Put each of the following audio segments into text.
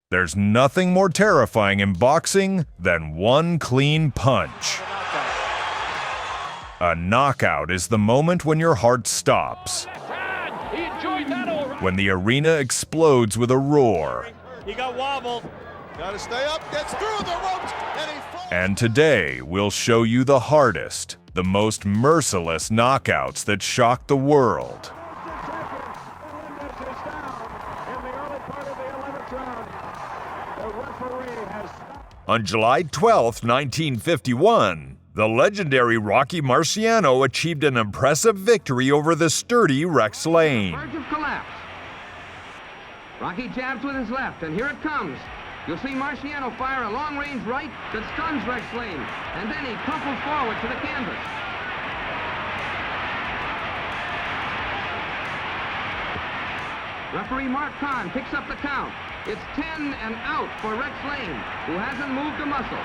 There's nothing more terrifying in boxing than one clean punch. A knockout is the moment when your heart stops, when the arena explodes with a roar. He got wobbled. Got to stay up, gets through the ropes, and he falls. And today, we'll show you the hardest, the most merciless knockouts that shocked the world. On July 12, 1951, the legendary Rocky Marciano achieved an impressive victory over the sturdy Rex Lane. Verge of collapse. Rocky jabs with his left, and here it comes. You'll see Marciano fire a long-range right that stuns Rex Lane, and then he crumples forward to the canvas. Referee Mark Kahn picks up the count. It's 10 and out for Rex Lane, who hasn't moved a muscle.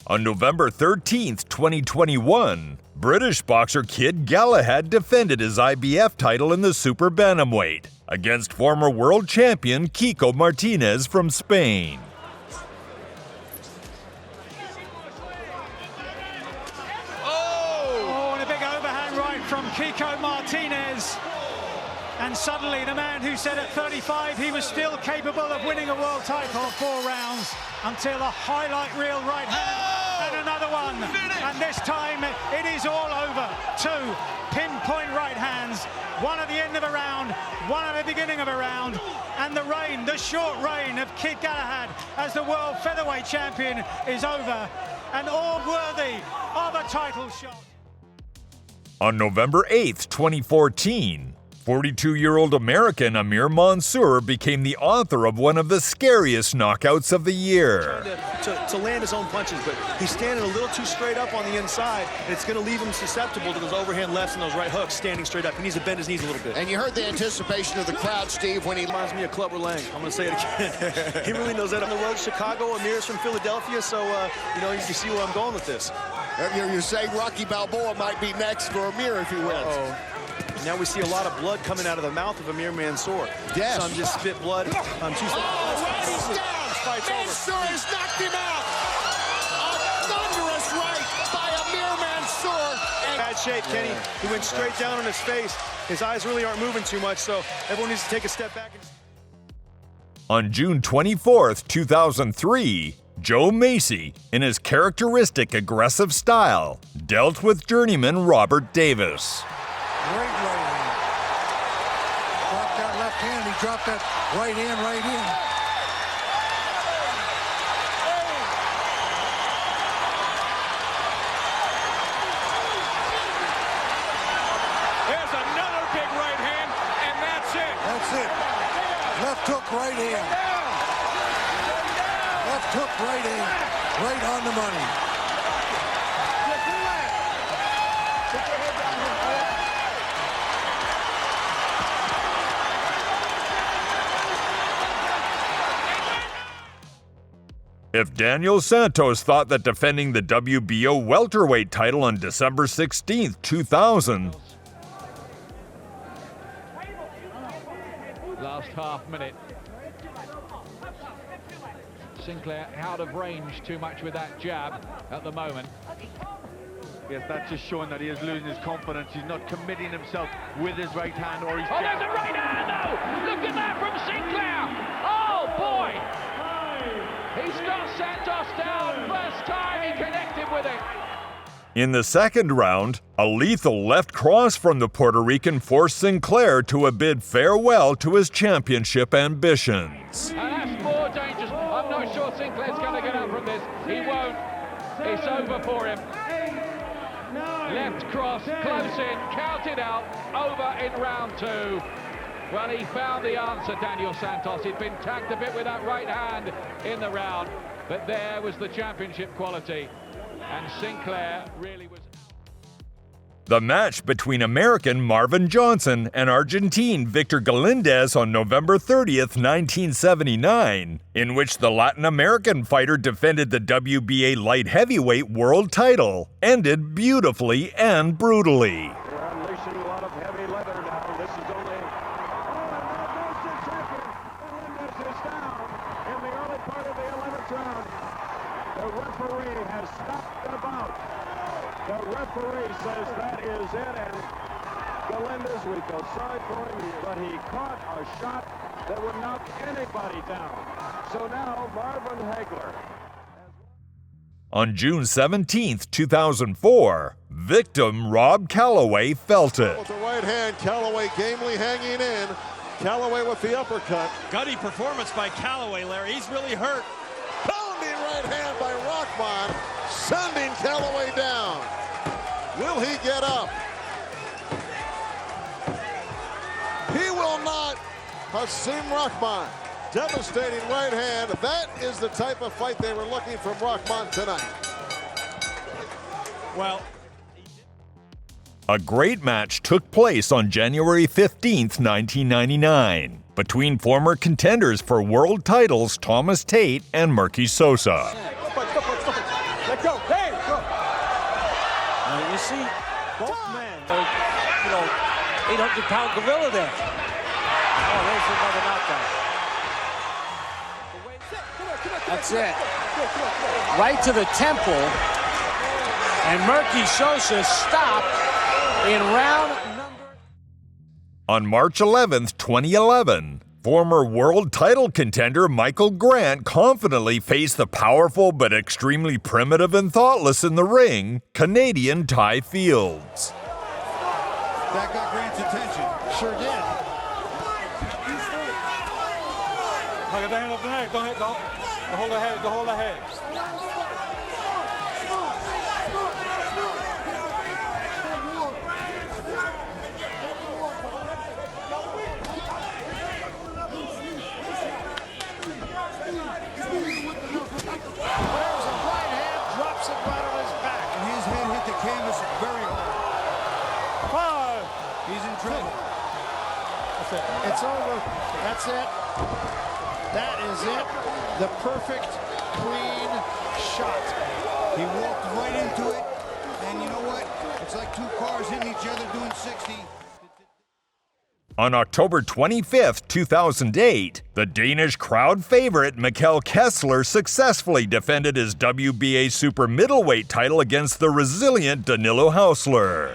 On November 13, 2021, British boxer Kid Galahad defended his IBF title in the super bantamweight against former world champion Kiko Martinez from Spain. Oh, and a big overhand right from Kiko Martinez. And suddenly the man who said at 35 he was still capable of winning a world title 4 rounds until a highlight reel right hand and another one. And this time it is all over. 2 pinpoint right hands, one at the end of a round, one at the beginning of a round. And the reign, the short reign of Kid Galahad as the world featherweight champion is over, and all worthy of a title shot. On November 8, 2014, 42-year-old American Amir Mansour became the author of one of the scariest knockouts of the year. To land his own punches, but he's standing a little too straight up on the inside, and it's going to leave him susceptible to those overhand lefts and those right hooks standing straight up. He needs to bend his knees a little bit. And you heard the anticipation of the crowd, Steve, when he reminds me of Clubber Lang. I'm going to say it again. He really knows that. On the road, Chicago, Amir's from Philadelphia, so, you know, you can see where I'm going with this. You're saying Rocky Balboa might be next for Amir if he wins. Uh-oh. Now we see a lot of blood coming out of the mouth of Amir Mansour. Yes. Some just spit blood. He's down. Mansour has knocked him out. A thunderous right by Amir Mansour. Bad shape, Kenny. He went straight down on his face. His eyes really aren't moving too much, so everyone needs to take a step back. On June 24, 2003, Joe Macy, in his characteristic aggressive style, dealt with journeyman Robert Davis. Great right hand. Dropped that left hand, he dropped that right hand right in. There's another big right hand, and that's it. That's it. Left hook right hand. Left hook right hand. Right on the money. If Daniel Santos thought that defending the WBO welterweight title on December 16, 2000, last half minute, Sinclair out of range too much with that jab at the moment. Yes, that's just showing that he is losing his confidence. He's not committing himself with his right hand or his jab. Oh, there's a right hand, though! Look at that from Sinclair! Oh, boy! He's got Santos down. First time he connected with it. In the second round, a lethal left cross from the Puerto Rican forced Sinclair to a bid farewell to his championship ambitions. And that's more dangerous. I'm not sure Sinclair's going to get up from this. He won't. It's over for him. Left cross, close in, counted out, over in round 2. Well, he found the answer, Daniel Santos. He'd been tagged a bit with that right hand in the round, but there was the championship quality, and Sinclair really was... The match between American Marvin Johnson and Argentine Victor Galindez on November 30th, 1979, in which the Latin American fighter defended the WBA light heavyweight world title, ended beautifully and brutally. down in the early part of the 11th round. The referee has stopped the bout. The referee says that is it, and Galindez, we feel sorry for him, but he caught a shot that would knock anybody down. So now Marvin Hagler. On June 17, 2004, victim Rob Calloway felt it. With the right hand, Calloway gamely hanging in. Calloway with the uppercut. Gutty performance by Calloway, Larry. He's really hurt. Pounding right hand by Rockman, sending Calloway down. Will he get up? He will not. Hasim Rockman, devastating right hand. That is the type of fight they were looking from Rockman tonight. Well, a great match took place on January 15th, 1999, between former contenders for world titles Thomas Tate and Murky Sosa. Let go. Hey, go. you see both men, 800-pound gorilla there. Oh, there's another knockdown. That's it. Right to the temple. And Murky Sosa stopped in round number... On March 11th, 2011, former world title contender Michael Grant confidently faced the powerful but extremely primitive and thoughtless in the ring, Canadian Ty Fields. That got Grant's attention. Sure did. Get the hand up the neck. Don't hold the head. Don't hold the head. It's over. That's it. That is it. The perfect, clean shot. He walked right into it, and you know what? It's like two cars hitting each other doing 60. On October 25th, 2008, the Danish crowd favorite Mikkel Kesler successfully defended his WBA super middleweight title against the resilient Danilo Hausler.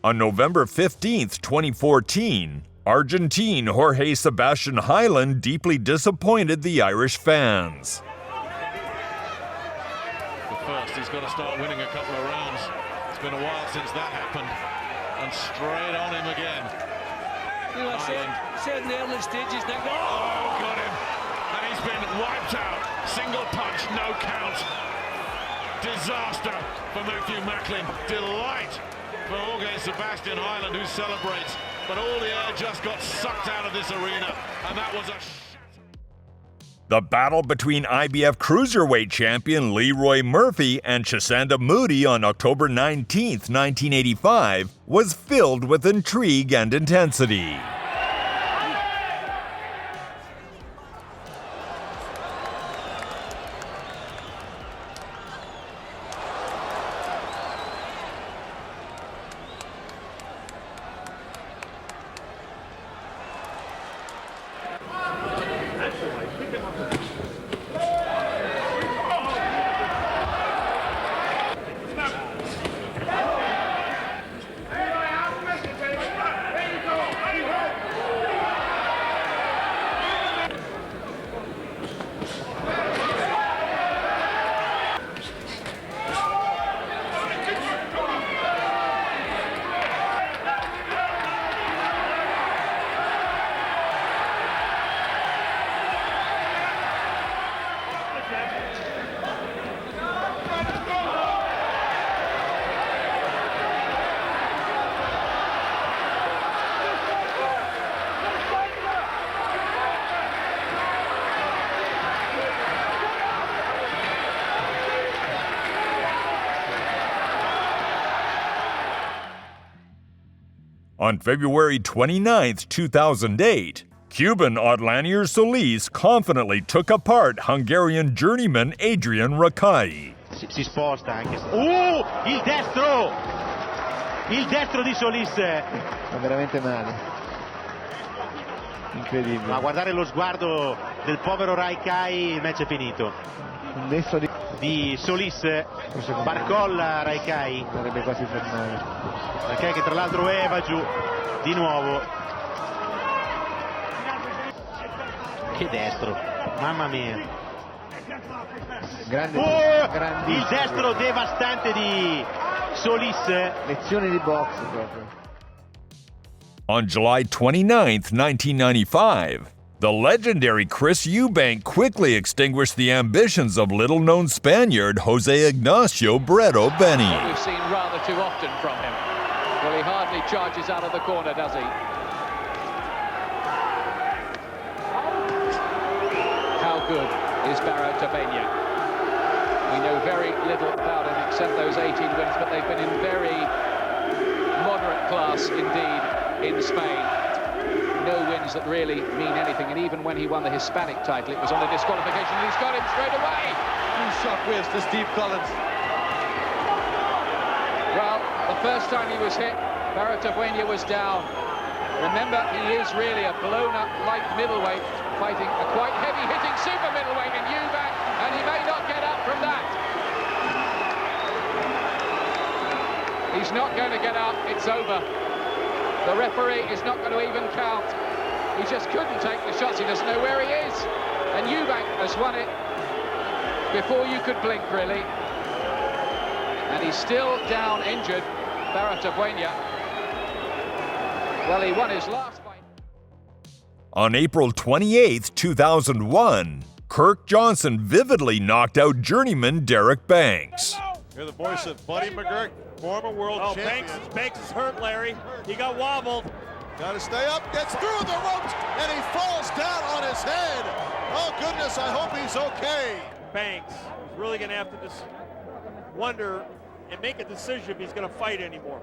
On November 15th, 2014, Argentine Jorge Sebastian Highland deeply disappointed the Irish fans. But first, he's got to start winning a couple of rounds. It's been a while since that happened. And straight on him again. You know, said in the early stages, they go, oh, got him. And he's been wiped out. Single punch, no count. Disaster for Matthew Macklin. Delight for Jorge Sebastian Highland, who celebrates, but all the air just got sucked out of this arena, and that was a... The battle between IBF cruiserweight champion Leroy Murphy and Chisanda Moody on October 19, 1985, was filled with intrigue and intensity. On February 29, 2008, Cuban Adlanier Solis confidently took apart Hungarian journeyman Adrian Rakayi. Si sposta anche. Il destro di Solis. Fa veramente male. Incredibile. Ma guardare lo sguardo del povero Rakayi, il match è finito. Un destro di Solis, barcolla Rakayi. Sarebbe quasi fermare. Rakayi che tra l'altro va giù di nuovo. Che destro, mamma mia. Il destro devastante di Solis. Lezioni di box proprio. On July 29, 1995, the legendary Chris Eubank quickly extinguished the ambitions of little-known Spaniard Jose Ignacio Bredo Benny. What we've seen rather too often from him. Well, he hardly charges out of the corner, does he? How good is Barrow Tabenia? We know very little about him except those 18 wins, but they've been in very moderate class indeed in Spain. No wins that really mean anything, and even when he won the Hispanic title, it was on a disqualification, and he's got him straight away. Shock whiz to Steve Collins. Well, the first time he was hit, Barrow Tabenia was down. Remember, he is really a blown-up light middleweight, fighting a quite heavy-hitting super middleweight in Eubank, and he may not get up from that. He's not going to get up, it's over. The referee is not going to even count. He just couldn't take the shots, he doesn't know where he is. And Eubank has won it before you could blink, really. And he's still down injured, Barrow Tabenia. Well, he won his last fight. On April 28, 2001, Kirk Johnson vividly knocked out journeyman Derek Banks. Hear the voice of Buddy McGurk, former world champion. Banks is hurt, Larry. He got wobbled. Got to stay up, gets through the ropes, and he falls down on his head. Oh, goodness, I hope he's okay. Banks is really going to have to just wonder and make a decision if he's going to fight anymore.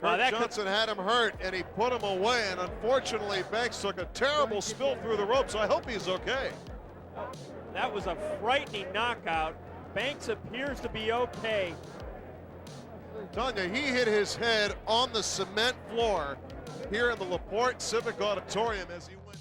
Johnson had him hurt, and he put him away, and unfortunately, Banks took a terrible spill through the ropes, so I hope he's okay. That was a frightening knockout. Banks appears to be okay. Tanya, he hit his head on the cement floor here in the LaPorte Civic Auditorium as he went.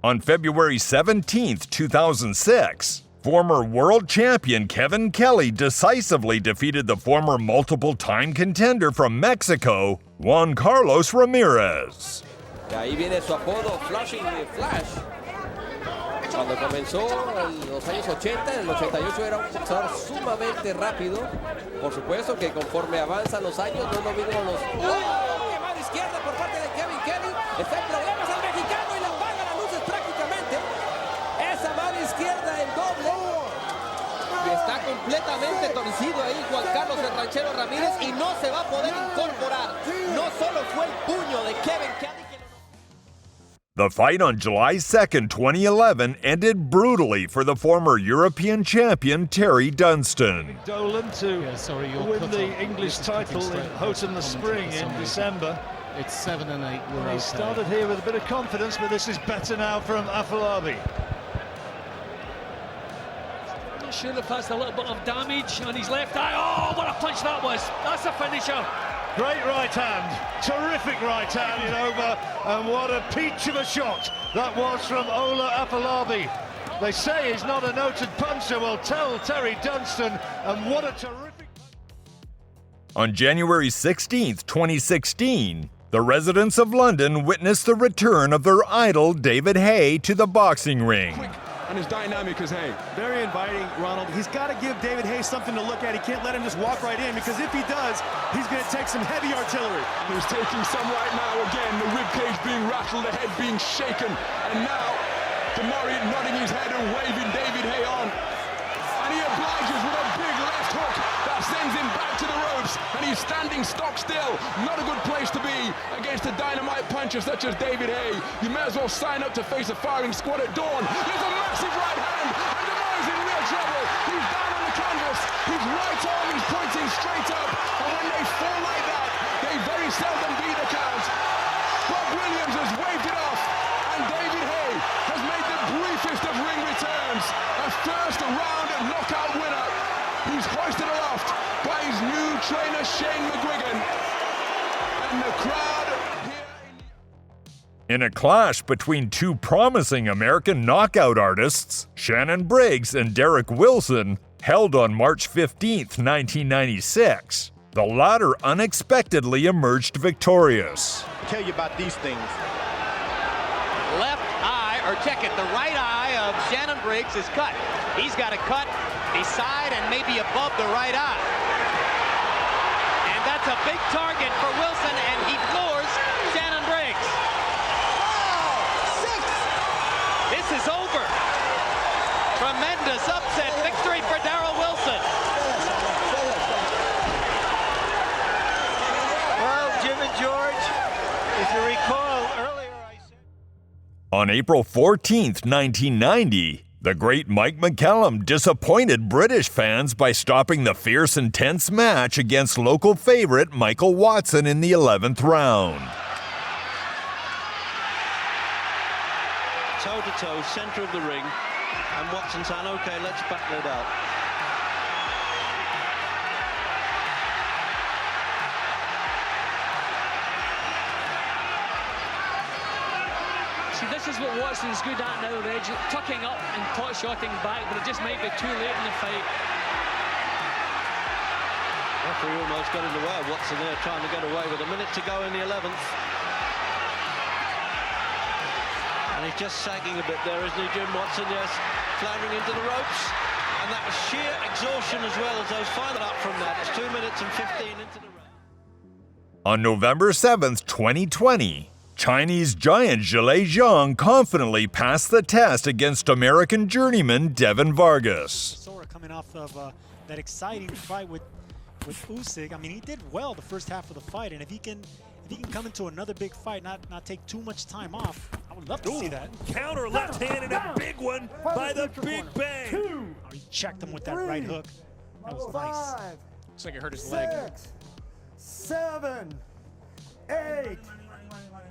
On February 17, 2006, former world champion Kevin Kelley decisively defeated the former multiple-time contender from Mexico, Juan Carlos Ramirez. Y ahí viene su apodo, Flashing Flash. Cuando comenzó en los años 80, en el 88 era un boxeador sumamente rápido. Por supuesto que conforme avanzan los años, no es lo mismo los... ¡Oh! ¡Qué mano izquierda por parte de Kevin Kelley! Está en problemas al mexicano y le apaga las luces prácticamente. Esa mano izquierda en doble. Y está completamente torcido ahí Juan Carlos el Ranchero Ramírez y no se va a poder incorporar. No solo fue el puño de Kevin Kelley. The fight on July 2, 2011 ended brutally for the former European champion Terry Dunstan. Dolan to win the English title in Houghton the Spring in December. It's 7 and 8. He started here with a bit of confidence, but this is better now from Afolabi. Should have passed a little bit of damage on his left eye. Oh, what a punch that was. That's a finisher. Great right hand, terrific right hand over, and what a peach of a shot that was from Ola Afolabi. They say he's not a noted puncher, well tell Terry Dunstan, and what a terrific... On January 16, 2016, the residents of London witnessed the return of their idol David Haye to the boxing ring. And as dynamic as Haye. Very inviting, Ronald. He's got to give David Haye something to look at. He can't let him just walk right in, because if he does, he's going to take some heavy artillery. He's taking some right now again. The ribcage being rattled, the head being shaken. And now, Demari nodding his head and waving David Haye on. And he obliges with a big left hook that sends him back to the ropes. And he's standing stock still. Not a good place to be against a dynamite puncher such as David Haye. You may as well sign up to face a firing squad at dawn. There's a massive right hand, and Demari's in real trouble. He's down on the canvas. His right arm is pointing straight up. And when they fall like that, they very Americans a first-round knockout winner who's hoisted aloft by his new trainer, Shane McGuigan. And the crowd here... In a clash between two promising American knockout artists, Shannon Briggs and Derek Wilson, held on March 15th, 1996, the latter unexpectedly emerged victorious. Tell you about these things. Left eye, or check it, the right eye of Shannon Briggs is cut. He's got a cut beside and maybe above the right eye. And that's a big target for Wilson, and he floors Shannon Briggs. This is over. Tremendous upset victory for Darryl Wilson. Well, Jim and George, if you recall earlier I said... On April 14th, 1990, the great Mike McCallum disappointed British fans by stopping the fierce and tense match against local favorite Michael Watson in the 11th round. Toe-to-toe, center of the ring, and Watson saying, okay, let's back that out. See, this is what Watson's good at now, Reg, tucking up and pot-shotting back, but it just might be too late in the fight. Referee almost got in the way of Watson there, trying to get away with a minute to go in the 11th. And he's just sagging a bit there, isn't he, Jim Watson? Yes, floundering into the ropes. And that was sheer exhaustion as well as those final up from that. It's 2 minutes and 15 into the round. On November 7th, 2020, Chinese giant Zhang confidently passed the test against American journeyman Devin Vargas. Sora coming off of that exciting fight with Usyk. I mean, he did well the first half of the fight, and if he can come into another big fight, not take too much time off, I would love to see that. Counter left hand and a big one by the Big Bang. Oh, he checked him with that right hook. That was nice. Looks like it hurt his leg. 6, 7, 8.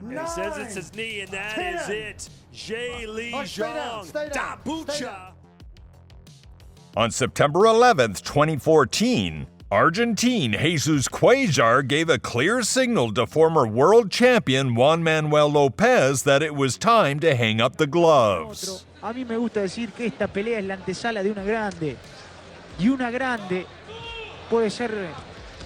And he says it's his knee, and that 10. Is it. Zhang, Da Bucha. On September 11th, 2014, Argentine Jesus Quazar gave a clear signal to former world champion Juan Manuel Lopez that it was time to hang up the gloves. A mí me gusta decir que esta pelea es la antesala de una grande. Y una grande puede ser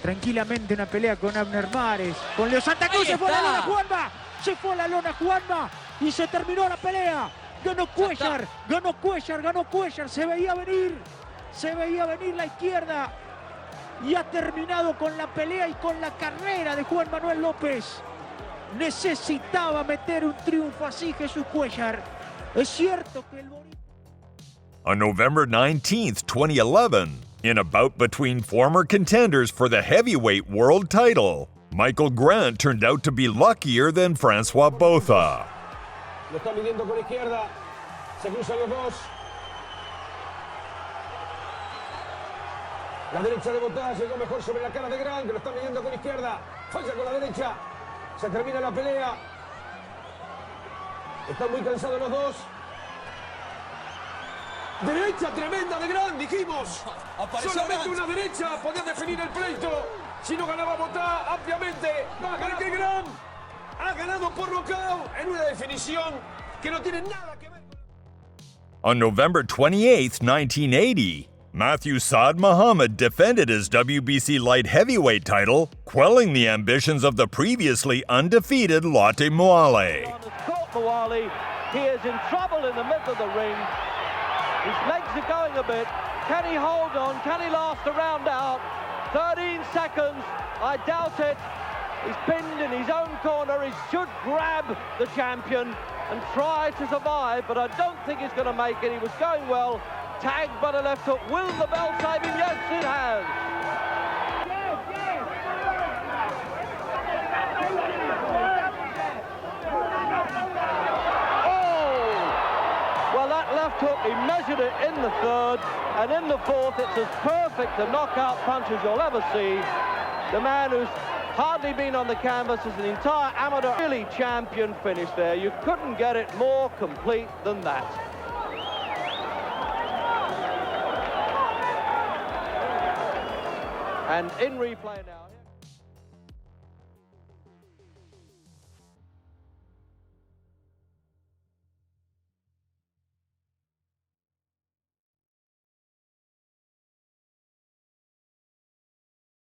tranquilamente una pelea con Abner Mares, con Leo Santa Cruz. Se fue a la lona Juanma, se fue a la lona Juanma y se terminó la pelea. Ganó Quazar, ganó Quazar, ganó Quazar. Se veía venir la izquierda. Y ha terminado con la pelea y con la carrera de Juan Manuel López. Necesitaba meter un triunfo así Jesús Quazar. Es cierto que el bonito... On November 19th, 2011, in a bout between former contenders for the heavyweight world title, Michael Grant turned out to be luckier than Francois Botha. Lo está midiendo con izquierda. Se cruzan los dos. La derecha de Botha llegó mejor sobre la cara de Grant, que lo está midiendo con izquierda. Falla con la derecha. Se termina la pelea. Están muy cansados los dos. Derecha tremenda de Grant, dijimos. Solamente una derecha podía definir el pleito. Si no ganaba Botha ampliamente. Para que Grant ha ganado por nocaut en una definición que no tiene nada que ver. On November 28th, 1980, Matthew Saad Muhammad defended his WBC light heavyweight title, quelling the ambitions of the previously undefeated Lotte Moale. Caught Moale. He is in trouble in the middle of the ring. His legs are going a bit. Can he hold on? Can he last a round out? 13 seconds. I doubt it. He's pinned in his own corner. He should grab the champion and try to survive, but I don't think he's going to make it. He was going well. Tagged by the left hook. Will the bell save him? Yes, it has. Oh! Well, that left hook, he measured it in the third, and in the fourth, it's as perfect a knockout punch as you'll ever see. The man who's hardly been on the canvas as an entire amateur, really champion finish there. You couldn't get it more complete than that. And in replay now.